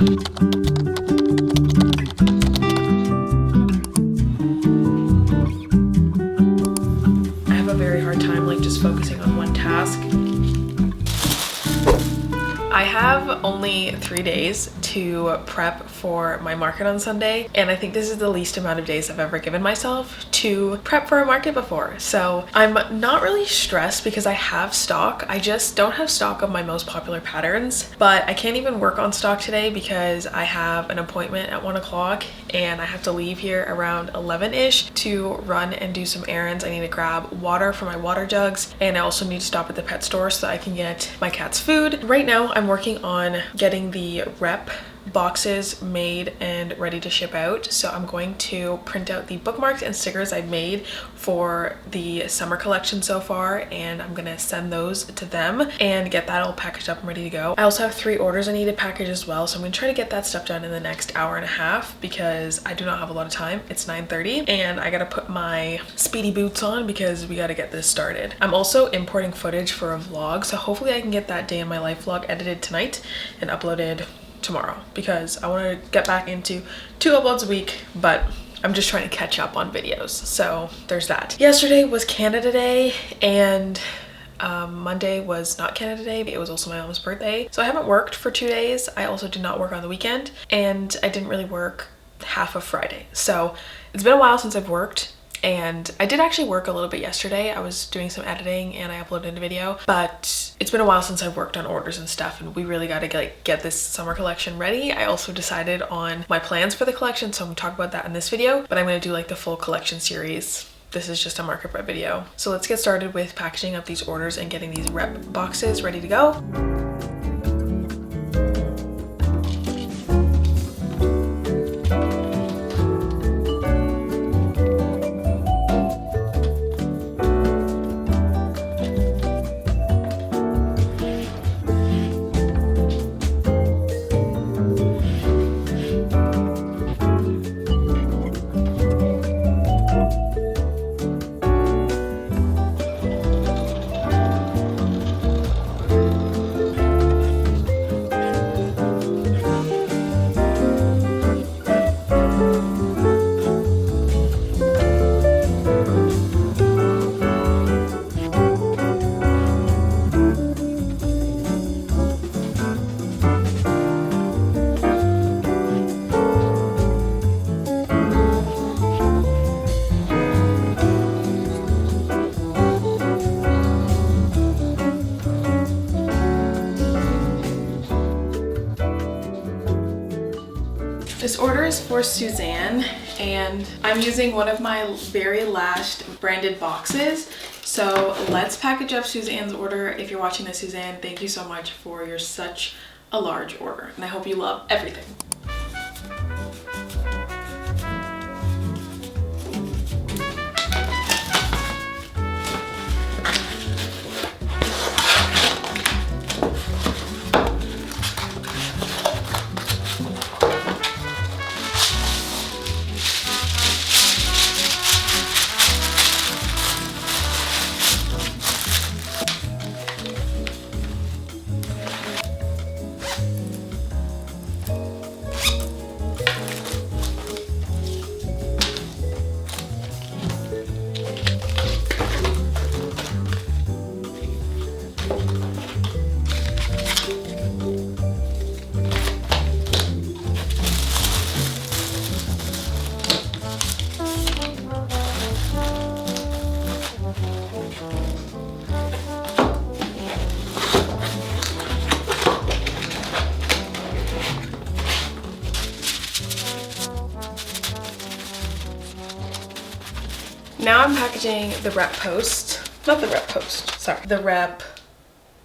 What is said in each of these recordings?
I have a very hard time like just focusing on one task. I have only 3 days to prep for my market on Sunday, and I think this is the least amount of days I've ever given myself to prep for a market before. So I'm not really stressed because I have stock. I just don't have stock of my most popular patterns, but I can't even work on stock today because I have an appointment at 1 o'clock and I have to leave here around 11-ish to run and do some errands. I need to grab water for my water jugs, and I also need to stop at the pet store so I can get my cat's food. Right now I'm working on getting the rep boxes made and ready to ship out. So I'm going to print out the bookmarks and stickers I've made for the summer collection so far, and I'm gonna send those to them and get that all packaged up and ready to go. I also have 3 orders I need to package as well, so I'm gonna try to get that stuff done in the next hour and a half because I do not have a lot of time. It's 9:30 and I gotta put my speedy boots on because we gotta get this started. I'm also importing footage for a vlog, so hopefully I can get that day in my life vlog edited tonight and uploaded tomorrow because I want to get back into 2 uploads a week, but I'm just trying to catch up on videos. So there's that. Yesterday was Canada Day, and Monday was not Canada Day. It was also my mom's birthday. So I haven't worked for 2 days. I also did not work on the weekend, and I didn't really work half of Friday. So it's been a while since I've worked. And I did actually work a little bit yesterday. I was doing some editing and I uploaded a video, but it's been a while since I've worked on orders and stuff, and we really got to get this summer collection ready. I also decided on my plans for the collection, so I'm gonna talk about that in this video, but I'm gonna do like the full collection series. This is just a market prep video. So let's get started with packaging up these orders and getting these rep boxes ready to go. This order is for Suzanne, and I'm using one of my very last branded boxes. So let's package up Suzanne's order. If you're watching this, Suzanne, thank you so much for your such a large order, and I hope you love everything. Now I'm packaging the rep the rep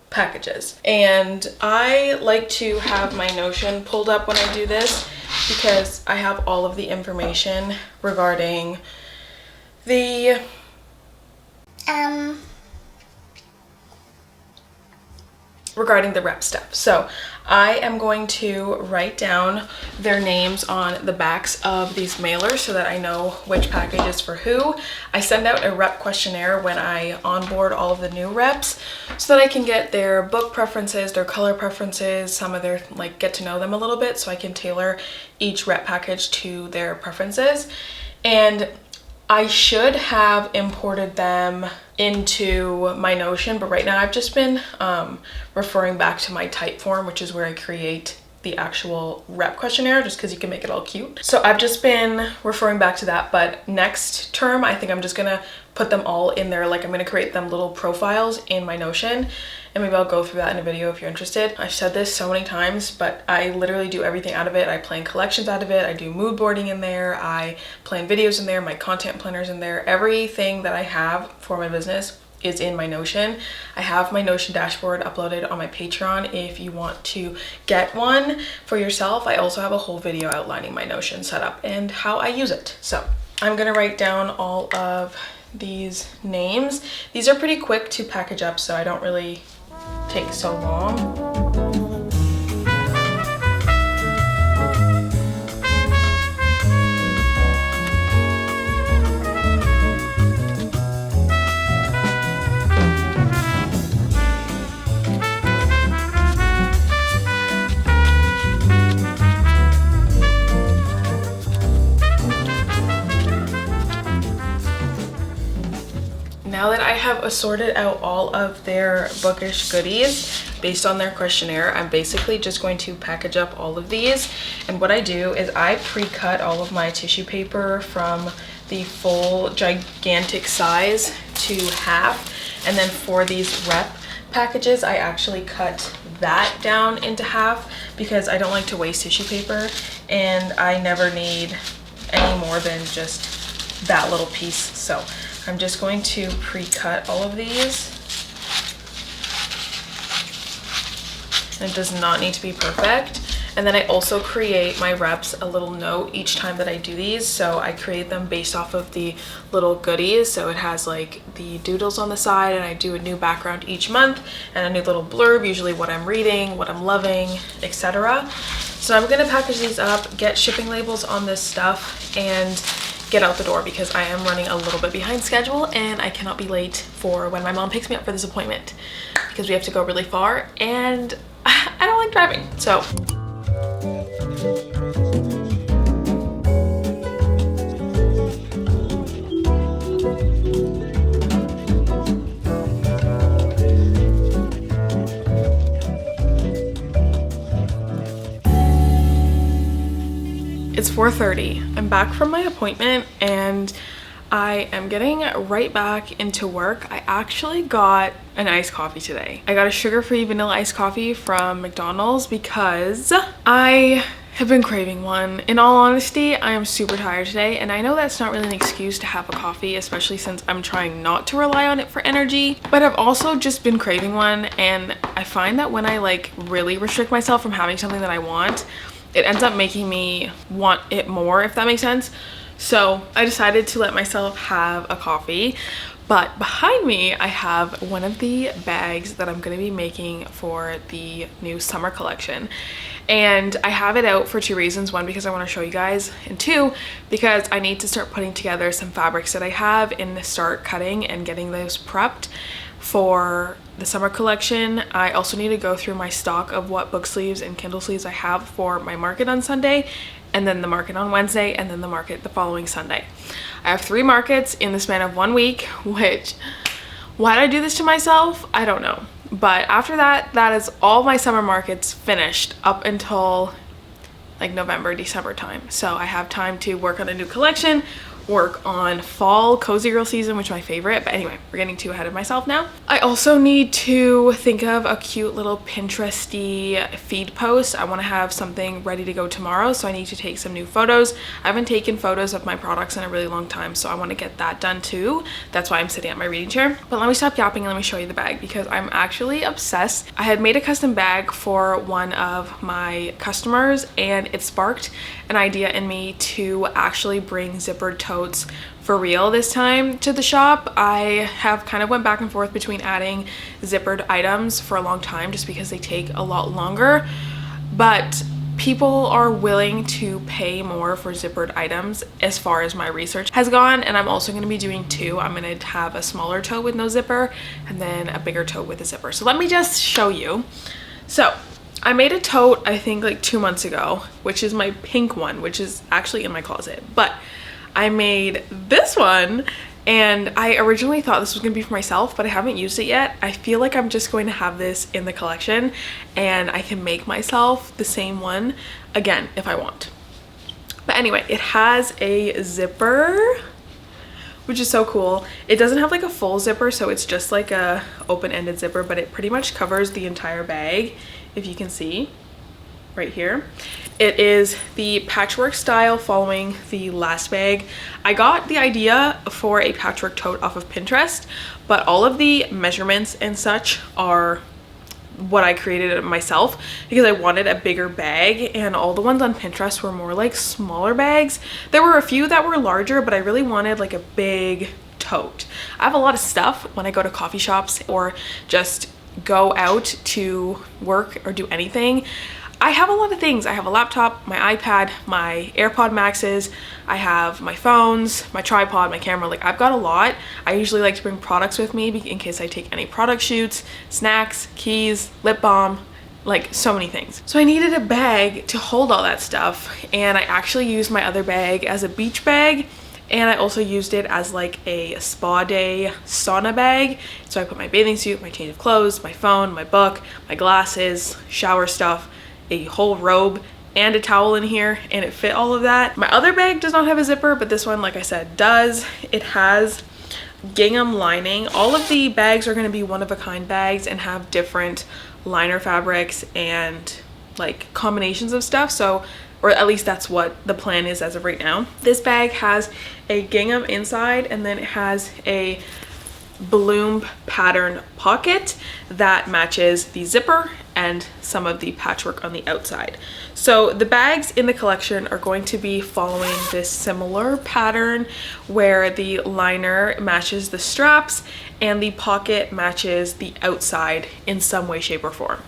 packages. And I like to have my Notion pulled up when I do this because I have all of the information regarding the regarding the rep stuff. So I am going to write down their names on the backs of these mailers so that I know which package is for who. I send out a rep questionnaire when I onboard all of the new reps so that I can get their book preferences, their color preferences, some of their, like, get to know them a little bit so I can tailor each rep package to their preferences. And I should have imported them into my Notion, but right now I've just been referring back to my Typeform, which is where I create the actual rep questionnaire, just because you can make it all cute. So I've just been referring back to that, but next term I think I'm just gonna put them all in there. Like, I'm gonna create them little profiles in my Notion, and maybe I'll go through that in a video if you're interested. I've said this so many times, but I literally do everything out of it. I plan collections out of it, I do mood boarding in there, I plan videos in there, my content planners in there. Everything that I have for my business is in my Notion. I have my Notion dashboard uploaded on my Patreon if you want to get one for yourself. I also have a whole video outlining my Notion setup and how I use it. So I'm gonna write down all of these names. These are pretty quick to package up, so I don't really take so long. Now that I have assorted out all of their bookish goodies based on their questionnaire, I'm basically just going to package up all of these. And what I do is I pre-cut all of my tissue paper from the full gigantic size to half. And then for these rep packages, I actually cut that down into half because I don't like to waste tissue paper, and I never need any more than just that little piece. So I'm just going to pre-cut all of these. It does not need to be perfect. And then I also create my reps a little note each time that I do these. So I create them based off of the little goodies. So it has like the doodles on the side, and I do a new background each month and a new little blurb, usually what I'm reading, what I'm loving, etc. So I'm gonna package these up, get shipping labels on this stuff, and get out the door because I am running a little bit behind schedule and I cannot be late for when my mom picks me up for this appointment because we have to go really far and I don't like driving. So it's 4:30. I'm back from my appointment and I am getting right back into work. I actually got an iced coffee today. I got a sugar-free vanilla iced coffee from McDonald's because I have been craving one. In all honesty, I am super tired today, and I know that's not really an excuse to have a coffee, especially since I'm trying not to rely on it for energy, but I've also just been craving one, and I find that when I like really restrict myself from having something that I want, it ends up making me want it more, if that makes sense. So I decided to let myself have a coffee. But behind me, I have one of the bags that I'm going to be making for the new summer collection. And I have it out for two reasons. One, because I want to show you guys, and two, because I need to start putting together some fabrics that I have and start cutting and getting those prepped for the summer collection. I also need to go through my stock of what book sleeves and Kindle sleeves I have for my market on Sunday, and then the market on Wednesday, and then the market the following Sunday. I have 3 markets in the span of 1 week, which, why did I do this to myself? I don't know. But after that, that is all my summer markets finished up until like November, December time. So I have time to work on a new collection, work on fall cozy girl season, which is my favorite. But anyway, we're getting too ahead of myself now. I also need to think of a cute little Pinteresty feed post. I want to have something ready to go tomorrow, so I need to take some new photos. I haven't taken photos of my products in a really long time, so I want to get that done too. That's why I'm sitting at my reading chair. But let me stop yapping and let me show you the bag, because I'm actually obsessed. I had made a custom bag for one of my customers, and it sparked an idea in me to actually bring zippered totes for real this time to the shop. I have kind of went back and forth between adding zippered items for a long time just because they take a lot longer, but people are willing to pay more for zippered items as far as my research has gone, and I'm also going to be doing two. I'm going to have a smaller tote with no zipper and then a bigger tote with a zipper. So let me just show you. So I made a tote, I think like 2 months ago, which is my pink one, which is actually in my closet, but I made this one. And I originally thought this was going to be for myself, but I haven't used it yet. I feel like I'm just going to have this in the collection, and I can make myself the same one again if I want. But anyway, it has a zipper, which is so cool. It doesn't have like a full zipper, so it's just like a open-ended zipper, but it pretty much covers the entire bag, if you can see right here. It is the patchwork style following the last bag. I got the idea for a patchwork tote off of Pinterest, but all of the measurements and such are what I created myself because I wanted a bigger bag, and all the ones on Pinterest were more like smaller bags. There were a few that were larger, but I really wanted like a big tote. I have a lot of stuff when I go to coffee shops or just go out to work or do anything. I have a lot of things. I have a laptop, my iPad, my AirPod Maxes, I have my phones, my tripod, my camera. Like, I've got a lot. I usually like to bring products with me in case I take any product shoots, snacks, keys, lip balm, like so many things. So I needed a bag to hold all that stuff, and I actually used my other bag as a beach bag, and I also used it as like a spa day sauna bag. So I put my bathing suit, my change of clothes, my phone, my book, my glasses, shower stuff, a whole robe, and a towel in here, and it fit all of that. My other bag does not have a zipper, but this one, like I said, does. It has gingham lining. All of the bags are going to be one-of-a-kind bags and have different liner fabrics and like combinations of stuff. So, or at least that's what the plan is as of right now. This bag has a gingham inside, and then it has a bloom pattern pocket that matches the zipper and some of the patchwork on the outside. So the bags in the collection are going to be following this similar pattern where the liner matches the straps and the pocket matches the outside in some way, shape, or form.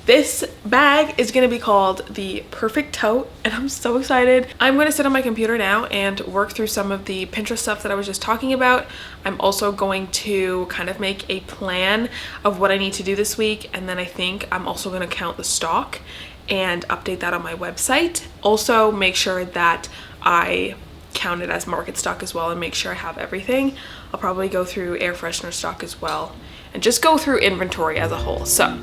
This bag is going to be called the Perfect Tote, and I'm so excited. I'm going to sit on my computer now and work through some of the Pinterest stuff that I was just talking about. I'm also going to kind of make a plan of what I need to do this week, and then I think I'm also going to count the stock and update that on my website. Also make sure that I count it as market stock as well and make sure I have everything. I'll probably go through air freshener stock as well and just go through inventory as a whole. So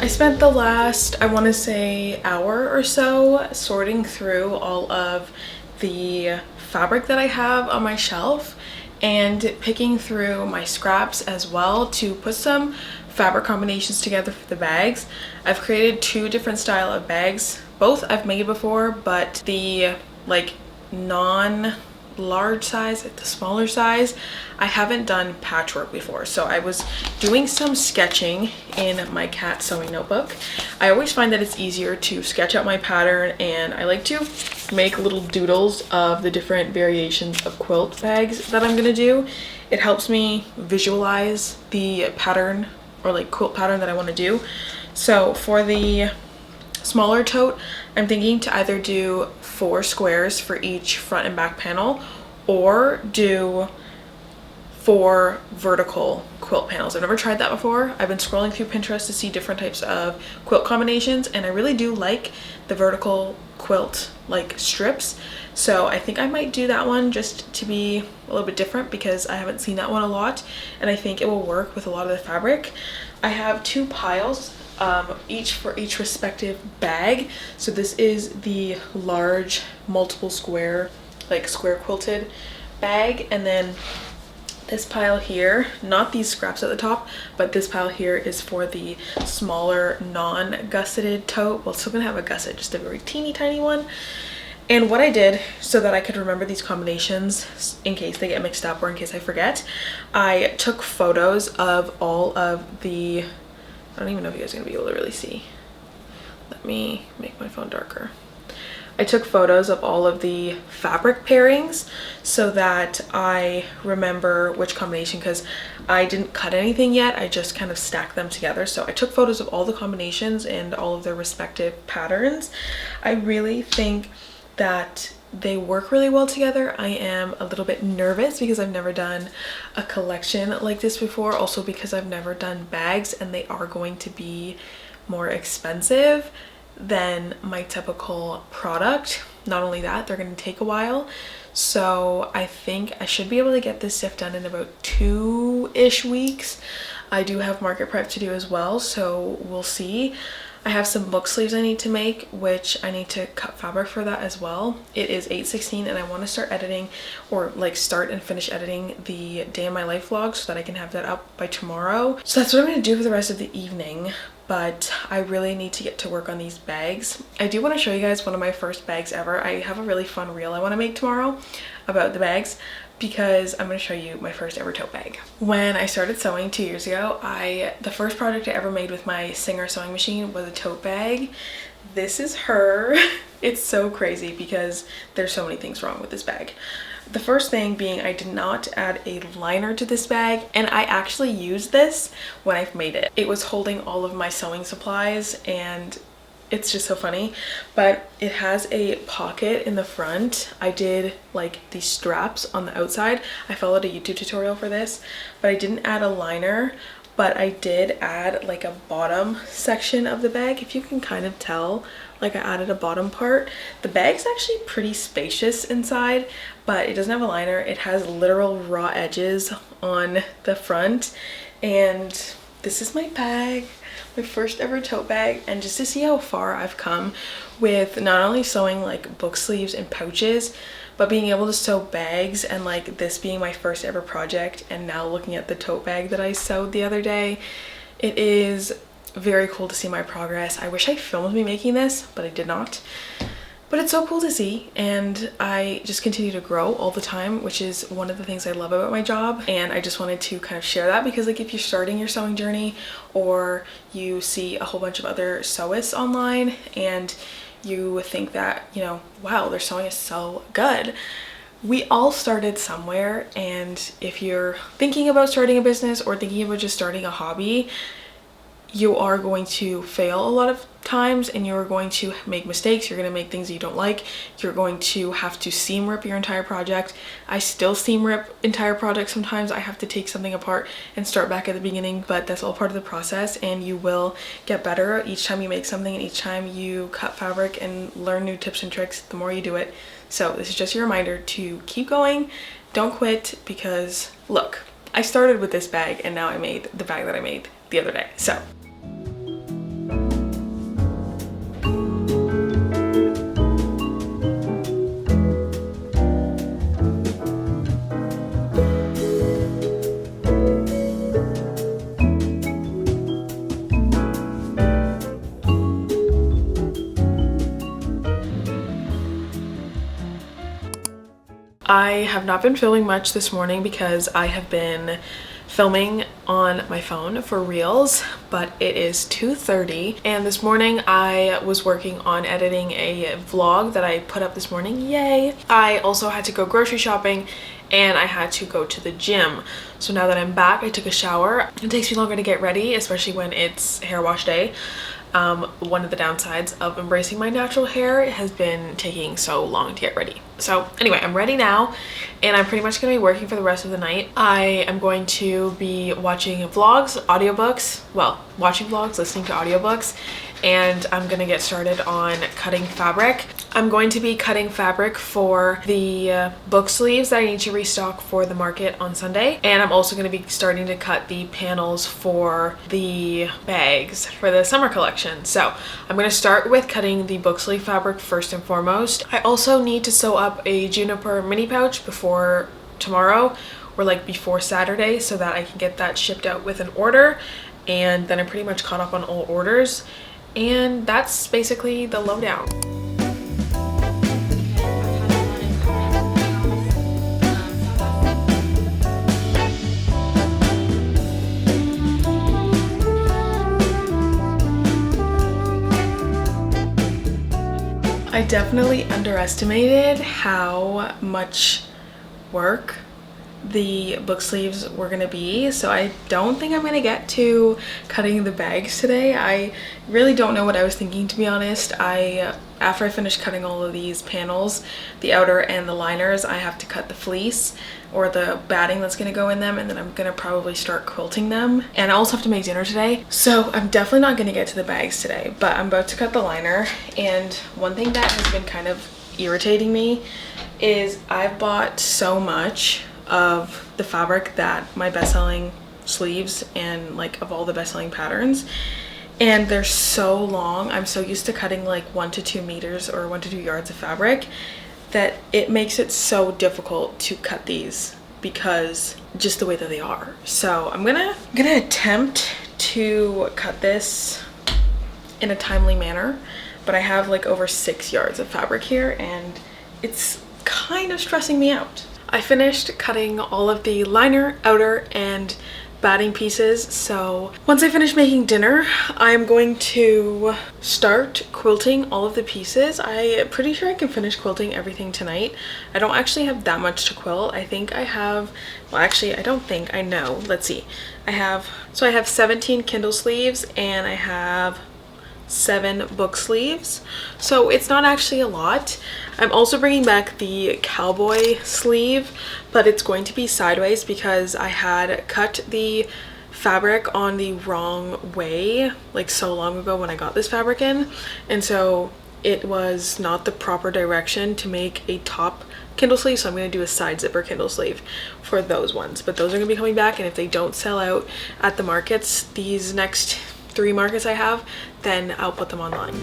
I spent the last, I want to say, hour or so sorting through all of the fabric that I have on my shelf and picking through my scraps as well to put some fabric combinations together for the bags. I've created two different style of bags. Both I've made before, but the like non-large size, the smaller size, I haven't done patchwork before. So I was doing some sketching in my cat sewing notebook. I always find that it's easier to sketch out my pattern, and I like to make little doodles of the different variations of quilt bags that I'm gonna do. It helps me visualize the pattern or like quilt pattern that I want to do. So for the smaller tote, I'm thinking to either do 4 squares for each front and back panel, or do for vertical quilt panels. I've never tried that before. I've been scrolling through Pinterest to see different types of quilt combinations, and I really do like the vertical quilt like strips. So I think I might do that one just to be a little bit different, because I haven't seen that one a lot, and I think it will work with a lot of the fabric. I have 2 piles, each for each respective bag. So this is the large multiple square, like square quilted bag, and then this pile here, not these scraps at the top, but this pile here is for the smaller non-gusseted tote. Well, it's still gonna have a gusset, just a very teeny tiny one. And what I did so that I could remember these combinations in case they get mixed up or in case I forget, I took photos of all of the, I don't even know if you guys are gonna be able to really see. Let me make my phone darker. I took photos of all of the fabric pairings so that I remember which combination, because I didn't cut anything yet. I just kind of stacked them together. So I took photos of all the combinations and all of their respective patterns. I really think that they work really well together. I am a little bit nervous because I've never done a collection like this before. Also because I've never done bags, and they are going to be more expensive than my typical product. Not only that, they're going to take a while. So I think I should be able to get this sift done in about 2-ish weeks. I do have market prep to do as well, so we'll see. I have some book sleeves I need to make, which I need to cut fabric for that as well. It is 8/16 and I want to start editing, or like start and finish editing the day in my life vlog so that I can have that up by tomorrow. So that's what I'm going to do for the rest of the evening. But I really need to get to work on these bags. I do want to show you guys one of my first bags ever. I have a really fun reel I want to make tomorrow about the bags, because I'm going to show you my first ever tote bag. When I started sewing 2 years ago, the first project I ever made with my Singer sewing machine was a tote bag. This is her. It's so crazy because there's so many things wrong with this bag. The first thing being, I did not add a liner to this bag, and I actually used this when I've made it. It was holding all of my sewing supplies, and it's just so funny. But it has a pocket in the front. I did like these straps on the outside. I followed a YouTube tutorial for this, but I didn't add a liner. But I did add like a bottom section of the bag. If you can kind of tell, like I added a bottom part. The bag's actually pretty spacious inside, but it doesn't have a liner. It has literal raw edges on the front. And this is my bag, my first ever tote bag. And just to see how far I've come with not only sewing like book sleeves and pouches, but being able to sew bags, and like this being my first ever project, and now looking at the tote bag that I sewed the other day, it is very cool to see my progress. I wish I filmed me making this, but I did not. But it's so cool to see, and I just continue to grow all the time, which is one of the things I love about my job. And I just wanted to kind of share that, because like if you're starting your sewing journey, or you see a whole bunch of other sewists online and you think that, you know, wow, their sewing is so good. We all started somewhere, and if you're thinking about starting a business or thinking about just starting a hobby, you are going to fail a lot of times, and you're going to make mistakes. You're going to make things that you don't like. You're going to have to seam rip your entire project. I still seam rip entire projects sometimes. I have to take something apart and start back at the beginning, but that's all part of the process, and you will get better each time you make something, and each time you cut fabric and learn new tips and tricks, the more you do it. So this is just your reminder to keep going. Don't quit, because look, I started with this bag and now I made the bag that I made the other day. So I have not been filming much this morning because I have been filming on my phone for reels, but it is 2:30, and this morning I was working on editing a vlog that I put up this morning. Yay! I also had to go grocery shopping, and I had to go to the gym. So now that I'm back, I took a shower. It takes me longer to get ready, especially when it's hair wash day. One of the downsides of embracing my natural hair has been taking so long to get ready. So anyway, I'm ready now and I'm pretty much going to be working for the rest of the night. I am going to be watching vlogs, audiobooks, well, watching vlogs, listening to audiobooks, and I'm gonna get started on cutting fabric. I'm going to be cutting fabric for the book sleeves that I need to restock for the market on Sunday, and I'm also going to be starting to cut the panels for the bags for the summer collection. So I'm going to start with cutting the book sleeve fabric first and foremost. I also need to sew up a juniper mini pouch before tomorrow, or like before Saturday, so that I can get that shipped out with an order, and then I'm pretty much caught up on all orders. And that's basically the lowdown. I definitely underestimated how much work the book sleeves were gonna be, so I don't think I'm gonna get to cutting the bags today. I really don't know what I was thinking, to be honest. After I finish cutting all of these panels, the outer and the liners, I have to cut the fleece or the batting that's gonna go in them, and then I'm gonna probably start quilting them. And I also have to make dinner today, so I'm definitely not gonna get to the bags today, but I'm about to cut the liner. And one thing that has been kind of irritating me is I've bought so much of the fabric that my best-selling sleeves and like of all the best-selling patterns, and they're so long. I'm so used to cutting like 1 to 2 meters or 1 to 2 yards of fabric that it makes it so difficult to cut these because just the way that they are. So I'm gonna attempt to cut this in a timely manner, but I have like over 6 yards of fabric here and it's kind of stressing me out. I finished cutting all of the liner, outer, and batting pieces, so once I finish making dinner, I'm going to start quilting all of the pieces. I'm pretty sure I can finish quilting everything tonight. I don't actually have that much to quilt. I think I have, well actually I don't think, I know, let's see. I have 17 Kindle sleeves and I have 7 book sleeves, so it's not actually a lot. I'm also bringing back the cowboy sleeve, but it's going to be sideways because I had cut the fabric on the wrong way like so long ago when I got this fabric in, and so it was not the proper direction to make a top Kindle sleeve, so I'm going to do a side zipper Kindle sleeve for those ones. But those are going to be coming back, and if they don't sell out at the markets, these next 3 markets I have, then I'll put them online.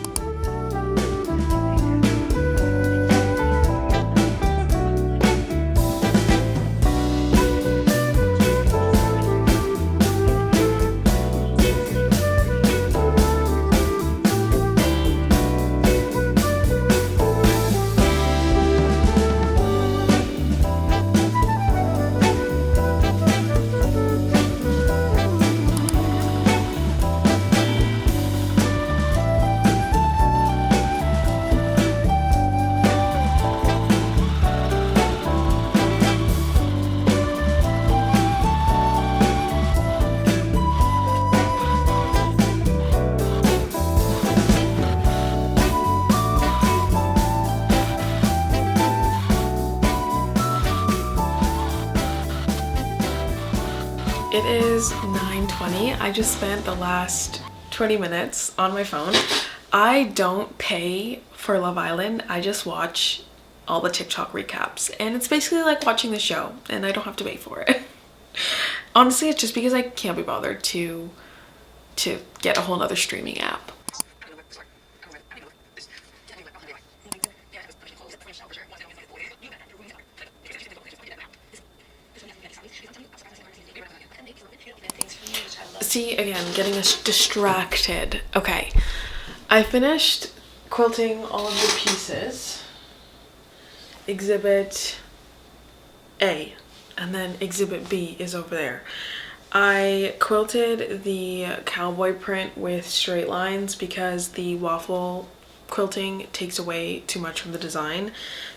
It is 9:20. I just spent the last 20 minutes on my phone. I don't pay for Love Island. I just watch all the TikTok recaps, and it's basically like watching the show, and I don't have to pay for it. Honestly, it's just because I can't be bothered to get a whole nother streaming app. See, again, getting us distracted. Okay, I finished quilting all of the pieces. Exhibit A, and then exhibit B is over there. I quilted the cowboy print with straight lines because the waffle quilting takes away too much from the design,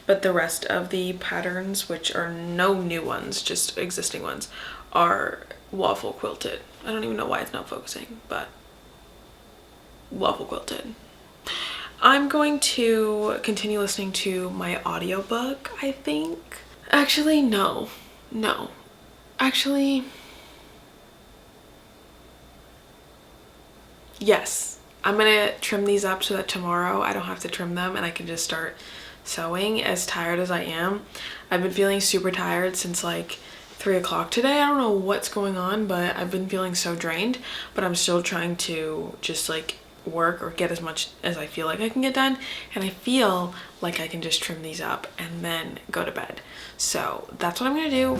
but the rest of the patterns, which are no new ones, just existing ones, are waffle quilted. I don't even know why it's not focusing, but Waffle quilted. I'm going to continue listening to my audiobook, I think. Actually, no. Actually, yes. I'm gonna trim these up so that tomorrow I don't have to trim them and I can just start sewing, as tired as I am. I've been feeling super tired since like 3 o'clock today. I don't know what's going on, but I've been feeling so drained, but I'm still trying to just like work or get as much as I feel like I can get done, and I feel like I can just trim these up and then go to bed. So that's what I'm gonna do.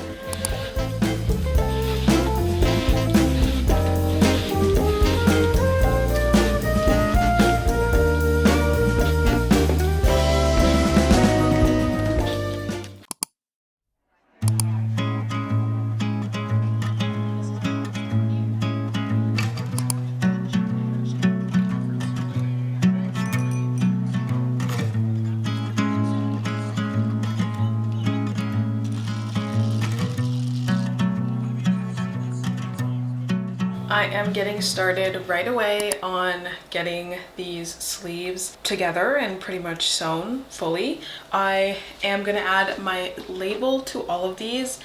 I am getting started right away on getting these sleeves together and pretty much sewn fully. I am going to add my label to all of these,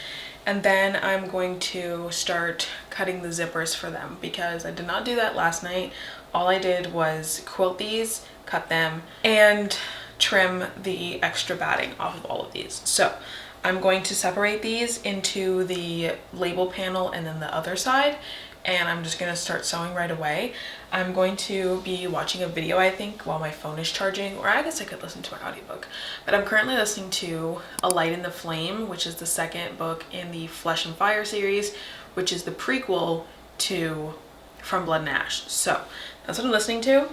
and then I'm going to start cutting the zippers for them because I did not do that last night. All I did was quilt these, cut them, and trim the extra batting off of all of these. So I'm going to separate these into the label panel and then the other side, and I'm just gonna start sewing right away. I'm going to be watching a video, I think, while my phone is charging, or I guess I could listen to my audiobook. But I'm currently listening to A Light in the Flame, which is the second book in the Flesh and Fire series, which is the prequel to From Blood and Ash. So that's what I'm listening to,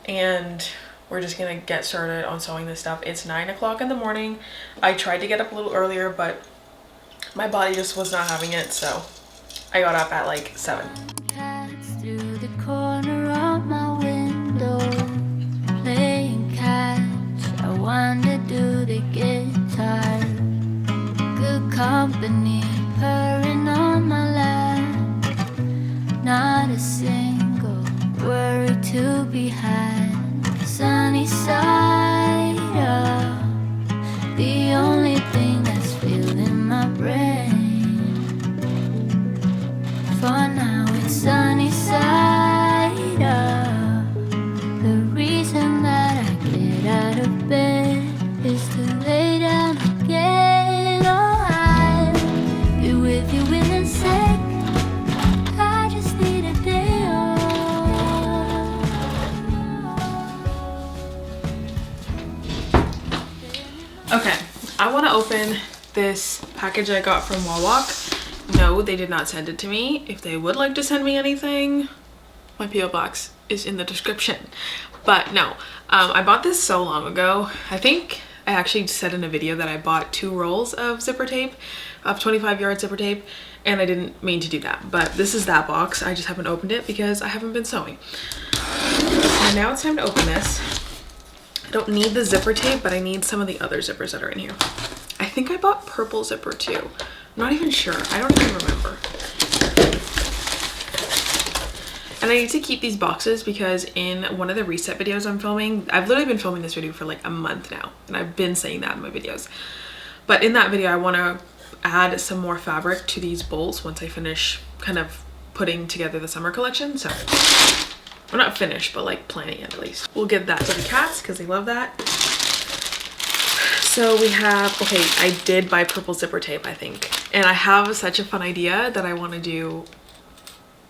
and we're just gonna get started on sewing this stuff. It's 9 o'clock in the morning. I tried to get up a little earlier, but my body just was not having it, so I got up at like 7. Cats through the corner of my window, playing catch. I wonder, do they get tired? Good company, purring on my lap. Not a single worry to be had. Sunny side up, the only thing that's filling my brain. For now it's sunny side up. The reason that I get out of bed is to lay down again. Oh, I'll be with you in a sec. I just need a day off. Okay, I want to open this package I got from Wawak. No, they did not send it to me. If they would like to send me anything, my P.O. box is in the description. But no, I bought this so long ago. I think I actually said in a video that I bought 2 rolls of zipper tape, of 25-yard zipper tape, and I didn't mean to do that. But this is that box. I just haven't opened it because I haven't been sewing. And now it's time to open this. I don't need the zipper tape, but I need some of the other zippers that are in here. I think I bought purple zipper too. I'm not even sure. I don't even remember. And I need to keep these boxes because in one of the reset videos I'm filming, I've literally been filming this video for like a month now, and I've been saying that in my videos. But in that video, I want to add some more fabric to these bolts once I finish kind of putting together the summer collection. So we're not finished, but like planning it at least. We'll give that to the cats because they love that. So we have, okay, I did buy purple zipper tape, I think. And I have such a fun idea that I want to do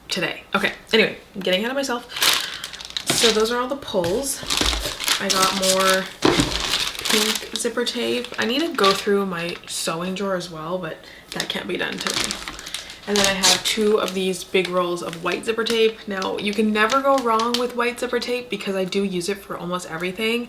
today. Okay, anyway, I'm getting ahead of myself. So those are all the pulls. I got more pink zipper tape. I need to go through my sewing drawer as well, but that can't be done today. And then I have 2 of these big rolls of white zipper tape. Now, you can never go wrong with white zipper tape because I do use it for almost everything,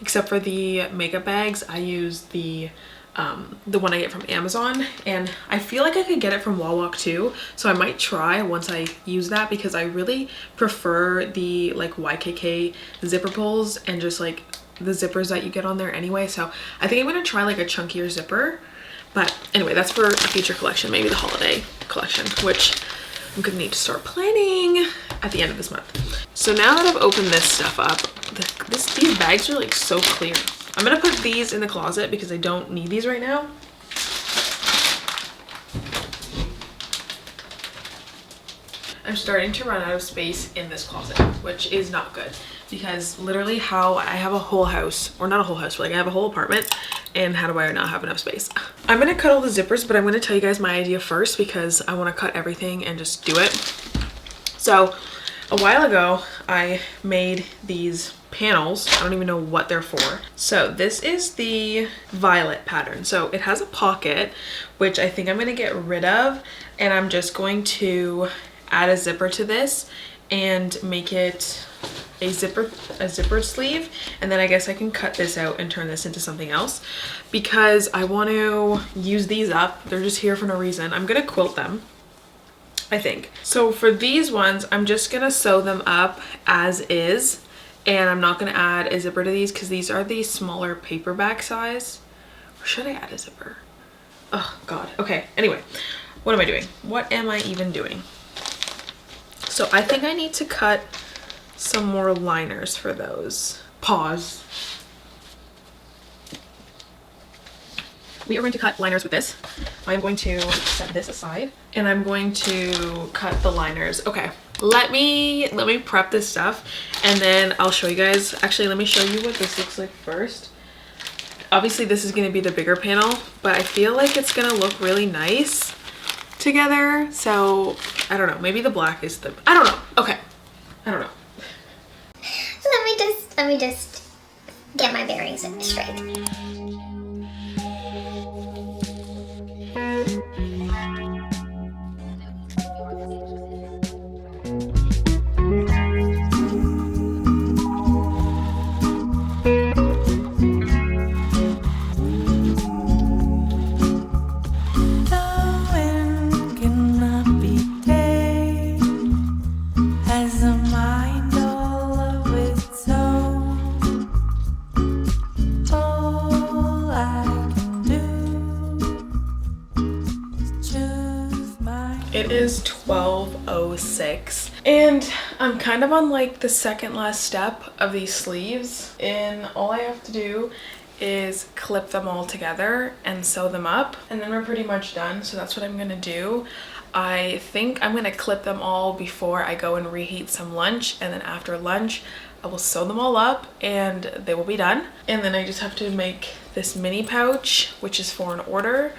except for the makeup bags. I use the one I get from Amazon, and I feel like I could get it from Wawak too. So I might try once I use that because I really prefer the like YKK zipper pulls and just like the zippers that you get on there anyway. So I think I'm gonna try like a chunkier zipper. But anyway, that's for a future collection, maybe the holiday collection, which I'm gonna need to start planning at the end of this month. So now that I've opened this stuff up, these bags are like so clear. I'm gonna put these in the closet because I don't need these right now. I'm starting to run out of space in this closet, which is not good because literally how I have a whole house, or not a whole house, but like I have a whole apartment, and how do I not have enough space? I'm gonna cut all the zippers, but I'm gonna tell you guys my idea first because I wanna cut everything and just do it. So a while ago, I made these panels. I don't even know what they're for. So this is the violet pattern. So it has a pocket, which I think I'm gonna get rid of, and I'm just going to add a zipper to this and make it a zippered sleeve, and then I guess I can cut this out and turn this into something else because I want to use these up. They're just here for no reason. I'm gonna quilt them, I think. So for these ones, I'm just gonna sew them up as is, and I'm not gonna add a zipper to these because these are the smaller paperback size. Or should I add a zipper? Oh god. Okay, anyway, what am I doing? What am I even doing? So I think I need to cut some more liners for those. Pause. We are going to cut liners with this. I'm going to set this aside and I'm going to cut the liners. Okay, let me prep this stuff and then I'll show you guys. Actually, let me show you what this looks like first. Obviously this is going to be the bigger panel, but I feel like it's going to look really nice together. So I don't know, maybe the black is the, I don't know. Okay, I don't know. Let me just get my bearings straight. It is 12:06 and I'm kind of on like the second last step of these sleeves, and all I have to do is clip them all together and sew them up, and then we're pretty much done. So that's what I'm gonna do. I think I'm gonna clip them all before I go and reheat some lunch, and then after lunch I will sew them all up and they will be done. And then I just have to make this mini pouch, which is for an order.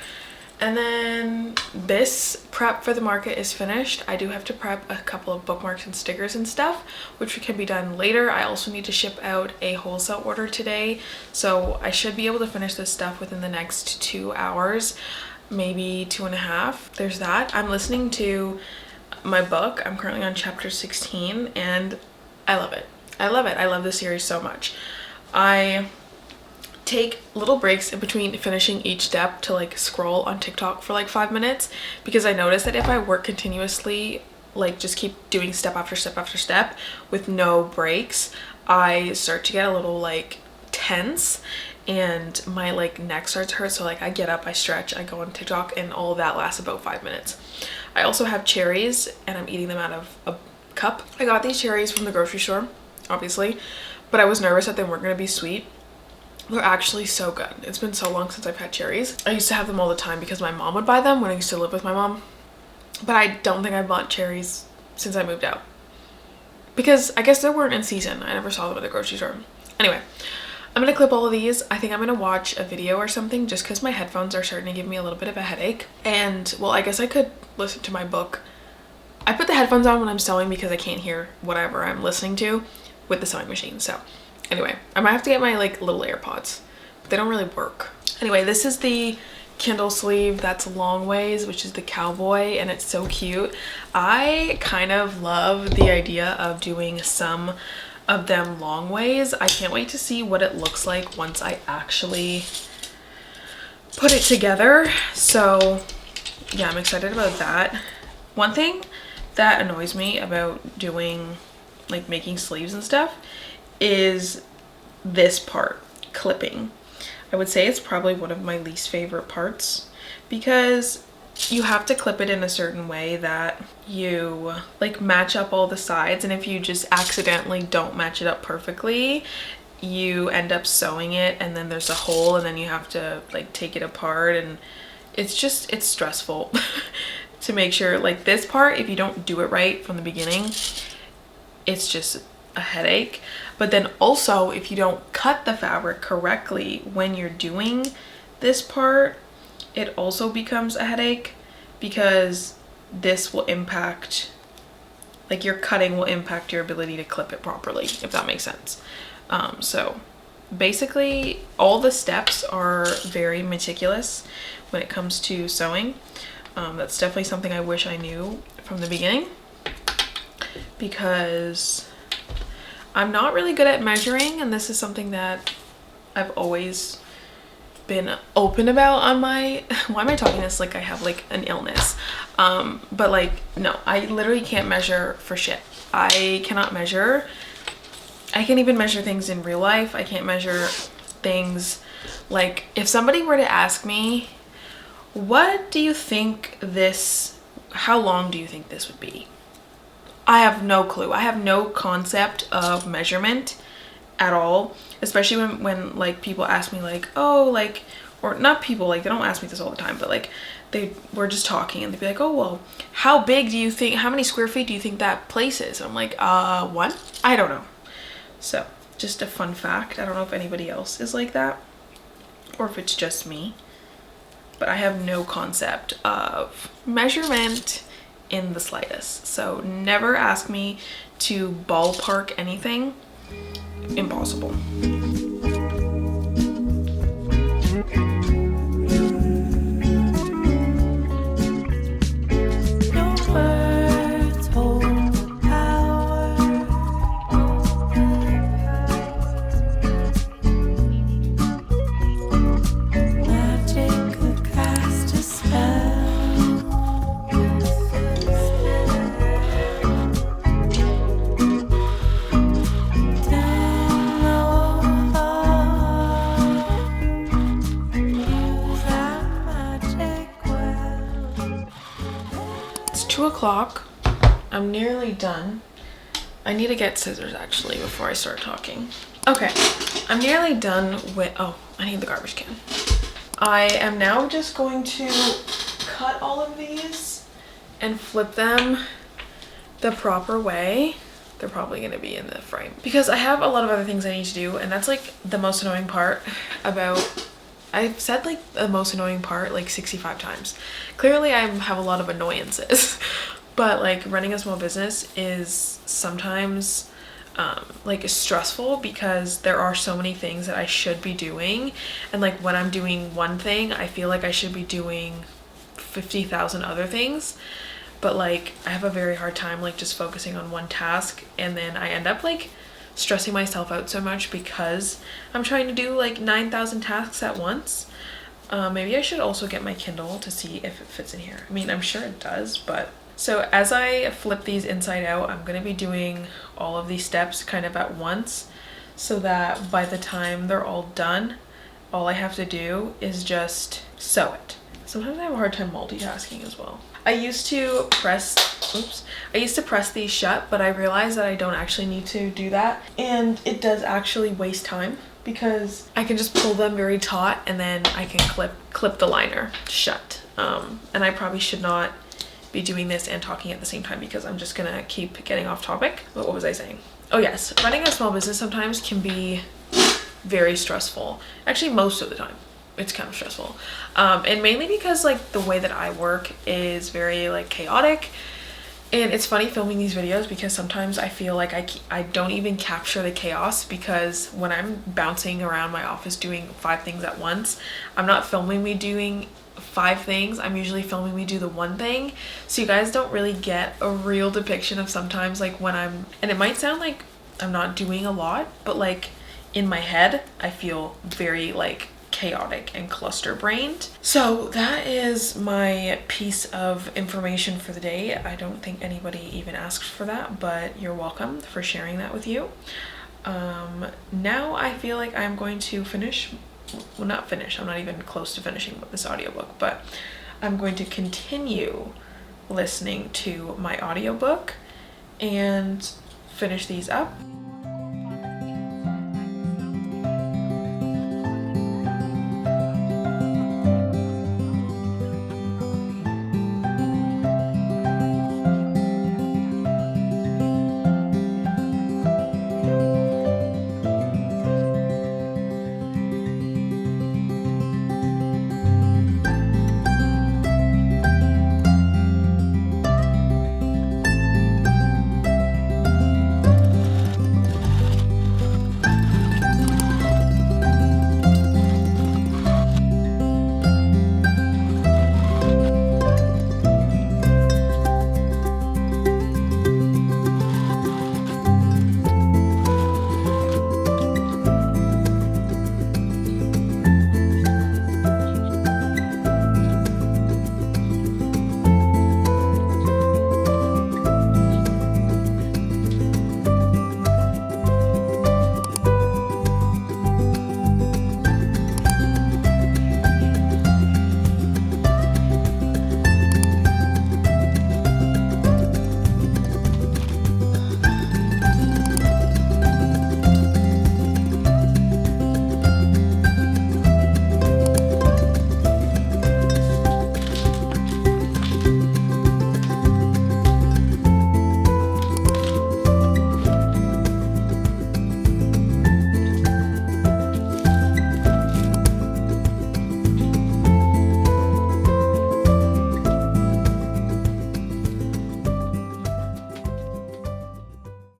And then this prep for the market is finished. I do have to prep a couple of bookmarks and stickers and stuff, which can be done later. I also need to ship out a wholesale order today, so I should be able to finish this stuff within the next 2 hours, maybe 2.5. There's that. I'm listening to my book. I'm currently on chapter 16 and I love it. I love it. I love this series so much. I take little breaks in between finishing each step to like scroll on TikTok for like 5 minutes, because I notice that if I work continuously, like just keep doing step after step after step with no breaks, I start to get a little like tense and my like neck starts to hurt. So like I get up, I stretch, I go on TikTok, and all of that lasts about 5 minutes. I also have cherries and I'm eating them out of a cup. I got these cherries from the grocery store, obviously, but I was nervous that they weren't going to be sweet. They're actually so good. It's been so long since I've had cherries. I used to have them all the time because my mom would buy them when I used to live with my mom. But I don't think I bought cherries since I moved out, because I guess they weren't in season. I never saw them at the grocery store. Anyway, I'm gonna clip all of these. I think I'm gonna watch a video or something just because my headphones are starting to give me a little bit of a headache. And well, I guess I could listen to my book. I put the headphones on when I'm sewing because I can't hear whatever I'm listening to with the sewing machine. So anyway, I might have to get my like little AirPods, but they don't really work. Anyway, this is the Kindle sleeve that's long ways, which is the cowboy, and it's so cute. I kind of love the idea of doing some of them long ways. I can't wait to see what it looks like once I actually put it together. So yeah, I'm excited about that. One thing that annoys me about doing like making sleeves and stuff is this part, clipping. I would say it's probably one of my least favorite parts because you have to clip it in a certain way that you like match up all the sides, and if you just accidentally don't match it up perfectly, you end up sewing it and then there's a hole and then you have to like take it apart, and it's stressful to make sure. Like this part, if you don't do it right from the beginning, it's just a headache. But then also if you don't cut the fabric correctly when you're doing this part, it also becomes a headache, because this will impact, like your cutting will impact your ability to clip it properly, if that makes sense. So basically all the steps are very meticulous when it comes to sewing. That's definitely something I wish I knew from the beginning, because I'm not really good at measuring, and this is something that I've always been open about on my why am I talking this like I have like an illness, but like no, I literally can't measure for shit. I cannot measure. I can't even measure things in real life. I can't measure things. Like if somebody were to ask me, what do you think this, how long do you think this would be? I have no clue. I have no concept of measurement at all, especially when like people ask me like, oh, like, or not people, like they don't ask me this all the time, but like they were just talking and they'd be like, oh, well, how big do you think, how many square feet do you think that place is? I'm like, one? I don't know. So just a fun fact. I don't know if anybody else is like that or if it's just me, but I have no concept of measurement in the slightest. So never ask me to ballpark anything. Impossible. It's 2 o'clock. I'm nearly done. I need to get scissors actually before I start talking. Okay, I'm nearly done with, oh, I need the garbage can. I am now just going to cut all of these and flip them the proper way. They're probably going to be in the frame because I have a lot of other things I need to do, and that's like the most annoying part about, I've said like the most annoying part like 65 times. Clearly I have a lot of annoyances, but like running a small business is sometimes like stressful because there are so many things that I should be doing, and like when I'm doing one thing I feel like I should be doing 50,000 other things, but like I have a very hard time like just focusing on one task, and then I end up like stressing myself out so much because I'm trying to do like 9,000 tasks at once. Maybe I should also get my Kindle to see if it fits in here. I mean, I'm sure it does, but so as I flip these inside out, I'm going to be doing all of these steps kind of at once so that by the time they're all done, all I have to do is just sew it. Sometimes I have a hard time multitasking as well. I used to press these shut, but I realized that I don't actually need to do that, and it does actually waste time because I can just pull them very taut and then I can clip the liner shut. And I probably should not be doing this and talking at the same time because I'm just gonna keep getting off topic. But what was I saying? Oh yes, running a small business sometimes can be very stressful. Actually, most of the time it's kind of stressful, and mainly because like the way that I work is very like chaotic. And it's funny filming these videos because sometimes I feel like I don't even capture the chaos, because when I'm bouncing around my office doing 5 things at once, I'm not filming me doing 5 things. I'm usually filming me do the one thing, so you guys don't really get a real depiction of sometimes like when I'm, and it might sound like I'm not doing a lot, but like in my head I feel very like chaotic and cluster brained. So that is my piece of information for the day. I don't think anybody even asked for that, but you're welcome for sharing that with you. Now I feel like I'm going to finish, well, not finish, I'm not even close to finishing this audiobook, but I'm going to continue listening to my audiobook and finish these up.